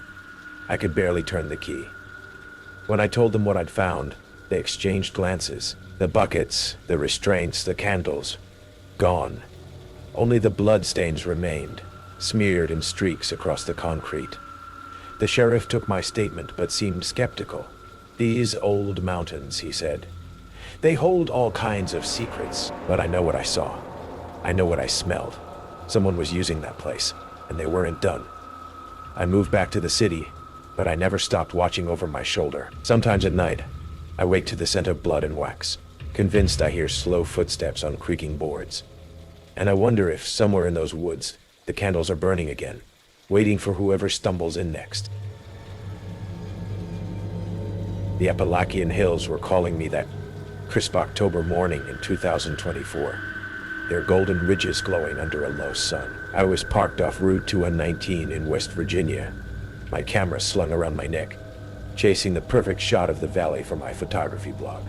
I could barely turn the key. When I told them what I'd found, they exchanged glances. The buckets, the restraints, the candles, gone. Only the bloodstains remained, smeared in streaks across the concrete. The sheriff took my statement but seemed skeptical. "These old mountains," he said. "They hold all kinds of secrets, but I know what I saw. I know what I smelled. Someone was using that place, and they weren't done." I moved back to the city, but I never stopped watching over my shoulder. Sometimes at night, I wake to the scent of blood and wax, convinced I hear slow footsteps on creaking boards. And I wonder if somewhere in those woods, the candles are burning again, waiting for whoever stumbles in next. The Appalachian hills were calling me that crisp October morning in 2024, their golden ridges glowing under a low sun. I was parked off Route 219 in West Virginia, my camera slung around my neck, chasing the perfect shot of the valley for my photography blog.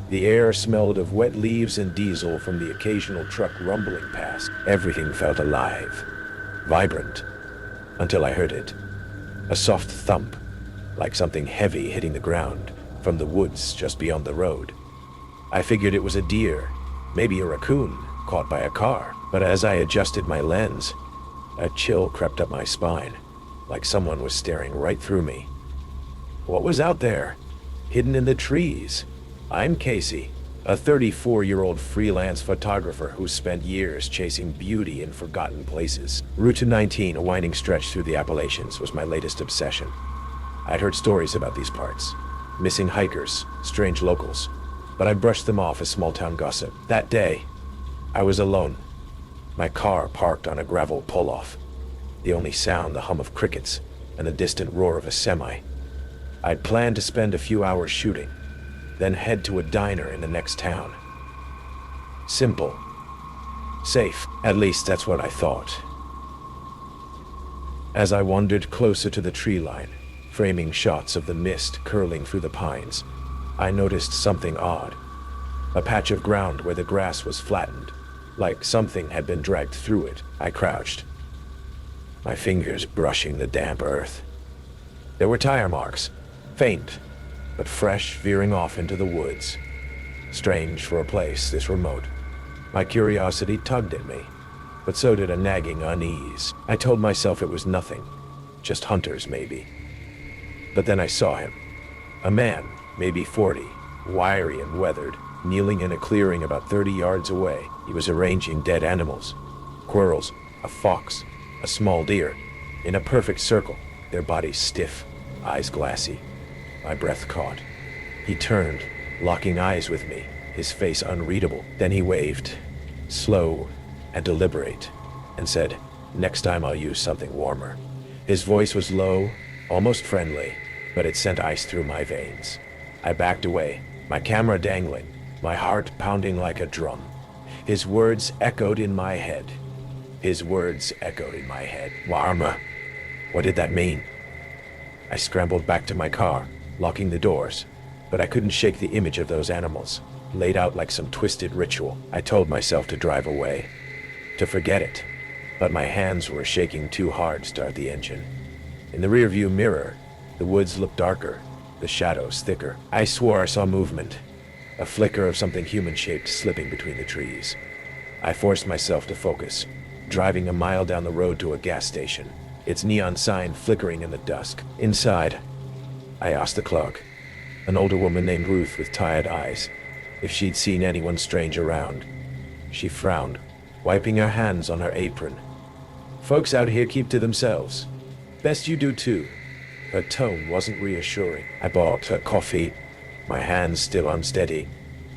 The air smelled of wet leaves and diesel from the occasional truck rumbling past. Everything felt alive, vibrant, until I heard it. A soft thump, like something heavy hitting the ground from the woods just beyond the road. I figured it was a deer, maybe a raccoon, caught by a car. But as I adjusted my lens, a chill crept up my spine, like someone was staring right through me. What was out there, hidden in the trees? I'm Casey, a 34-year-old freelance photographer who spent years chasing beauty in forgotten places. Route 219, a winding stretch through the Appalachians, was my latest obsession. I'd heard stories about these parts, missing hikers, strange locals, but I brushed them off as small-town gossip. That day, I was alone, my car parked on a gravel pull-off, the only sound the hum of crickets and the distant roar of a semi. I'd planned to spend a few hours shooting, then head to a diner in the next town. Simple. Safe. At least that's what I thought. As I wandered closer to the tree line, framing shots of the mist curling through the pines, I noticed something odd. A patch of ground where the grass was flattened, like something had been dragged through it. I crouched, my fingers brushing the damp earth. There were tire marks, faint, but fresh, veering off into the woods. Strange for a place this remote. My curiosity tugged at me, but so did a nagging unease. I told myself it was nothing, just hunters maybe. But then I saw him. A man, maybe 40, wiry and weathered, kneeling in a clearing about 30 yards away. He was arranging dead animals, squirrels, a fox, a small deer, in a perfect circle, their bodies stiff, eyes glassy. My breath caught. He turned, locking eyes with me, his face unreadable. Then he waved, slow and deliberate, and said, "Next time I'll use something warmer." His voice was low, almost friendly, but it sent ice through my veins. I backed away, my camera dangling, my heart pounding like a drum. His words echoed in my head. Warmer. What did that mean? I scrambled back to my car, locking the doors, but I couldn't shake the image of those animals, laid out like some twisted ritual. I told myself to drive away, to forget it, but my hands were shaking too hard to start the engine. In the rearview mirror, the woods looked darker, the shadows thicker. I swore I saw movement, a flicker of something human-shaped slipping between the trees. I forced myself to focus, driving a mile down the road to a gas station, its neon sign flickering in the dusk. Inside, I asked the clerk, an older woman named Ruth with tired eyes, if she'd seen anyone strange around. She frowned, wiping her hands on her apron. "Folks out here keep to themselves. Best you do too." Her tone wasn't reassuring. I bought her coffee, my hands still unsteady,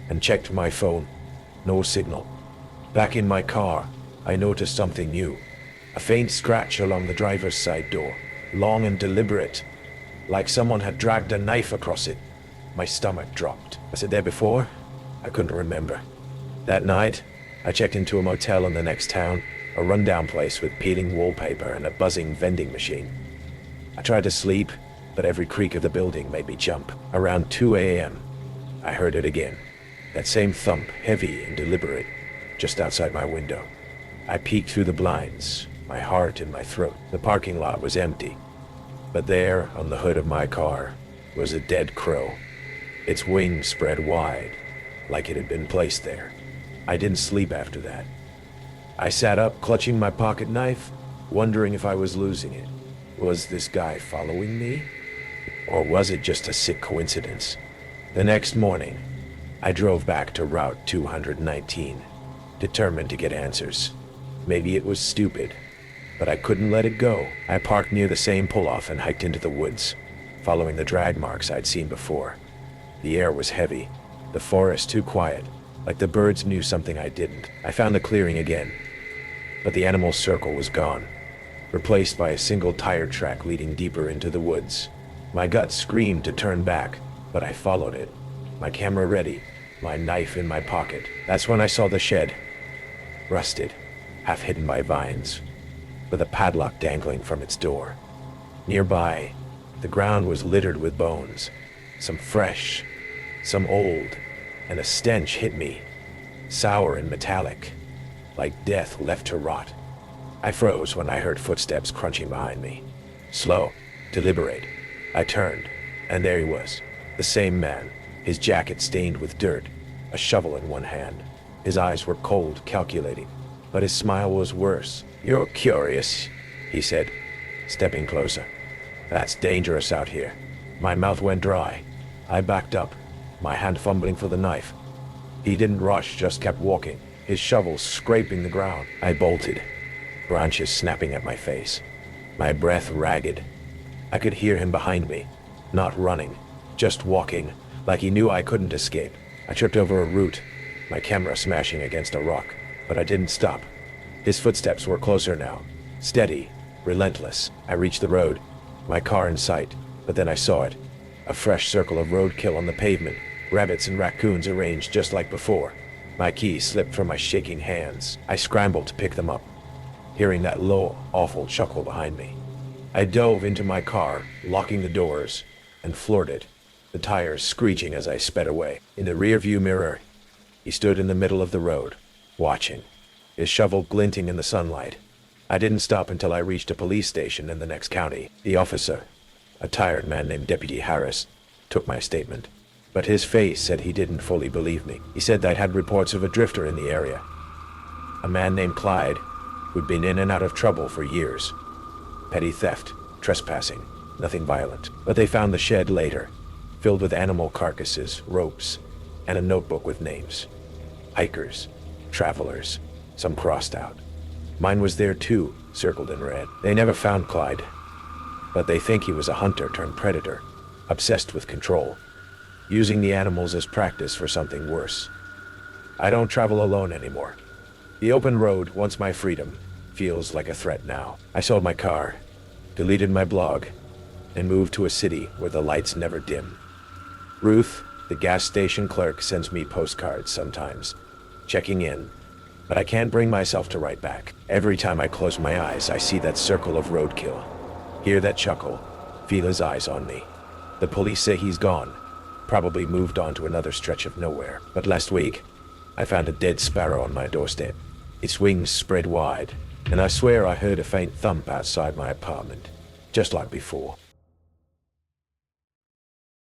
and checked my phone. No signal. Back in my car, I noticed something new. A faint scratch along the driver's side door, long and deliberate, like someone had dragged a knife across it. My stomach dropped. Was it there before? I couldn't remember. That night, I checked into a motel in the next town, a rundown place with peeling wallpaper and a buzzing vending machine. I tried to sleep, but every creak of the building made me jump. Around 2 a.m., I heard it again. That same thump, heavy and deliberate, just outside my window. I peeked through the blinds, my heart in my throat. The parking lot was empty. But there, on the hood of my car, was a dead crow. Its wings spread wide, like it had been placed there. I didn't sleep after that. I sat up, clutching my pocket knife, wondering if I was losing it. Was this guy following me? Or was it just a sick coincidence? The next morning, I drove back to Route 219, determined to get answers. Maybe it was stupid, but I couldn't let it go. I parked near the same pull-off and hiked into the woods, following the drag marks I'd seen before. The air was heavy, the forest too quiet, like the birds knew something I didn't. I found the clearing again, but the animal's circle was gone, replaced by a single tire track leading deeper into the woods. My gut screamed to turn back, but I followed it, my camera ready, my knife in my pocket. That's when I saw the shed, rusted, half hidden by vines, with a padlock dangling from its door. Nearby, the ground was littered with bones, some fresh, some old, and a stench hit me, sour and metallic, like death left to rot. I froze when I heard footsteps crunching behind me. Slow, deliberate. I turned, and there he was, the same man, his jacket stained with dirt, a shovel in one hand. His eyes were cold, calculating, but his smile was worse. "You're curious," he said, stepping closer. "That's dangerous out here." My mouth went dry. I backed up, my hand fumbling for the knife. He didn't rush, just kept walking, his shovel scraping the ground. I bolted, branches snapping at my face, my breath ragged. I could hear him behind me, not running, just walking, like he knew I couldn't escape. I tripped over a root, my camera smashing against a rock, but I didn't stop. His footsteps were closer now, steady, relentless. I reached the road, my car in sight, but then I saw it. A fresh circle of roadkill on the pavement, rabbits and raccoons arranged just like before. My keys slipped from my shaking hands. I scrambled to pick them up, hearing that low, awful chuckle behind me. I dove into my car, locking the doors, and floored it, the tires screeching as I sped away. In the rearview mirror, he stood in the middle of the road, watching, his shovel glinting in the sunlight. I didn't stop until I reached a police station in the next county. The officer, a tired man named Deputy Harris, took my statement, but his face said he didn't fully believe me. He said I'd had reports of a drifter in the area, a man named Clyde, who'd been in and out of trouble for years. Petty theft, trespassing, nothing violent. But they found the shed later, filled with animal carcasses, ropes, and a notebook with names. Hikers, travelers, some crossed out. Mine was there too, circled in red. They never found Clyde, but they think he was a hunter turned predator, obsessed with control, using the animals as practice for something worse. I don't travel alone anymore. The open road, once my freedom, feels like a threat now. I sold my car, deleted my blog, and moved to a city where the lights never dim. Ruth, the gas station clerk, sends me postcards sometimes, checking in, but I can't bring myself to write back. Every time I close my eyes, I see that circle of roadkill, hear that chuckle, feel his eyes on me. The police say he's gone, probably moved on to another stretch of nowhere. But last week, I found a dead sparrow on my doorstep, its wings spread wide, and I swear I heard a faint thump outside my apartment, just like before.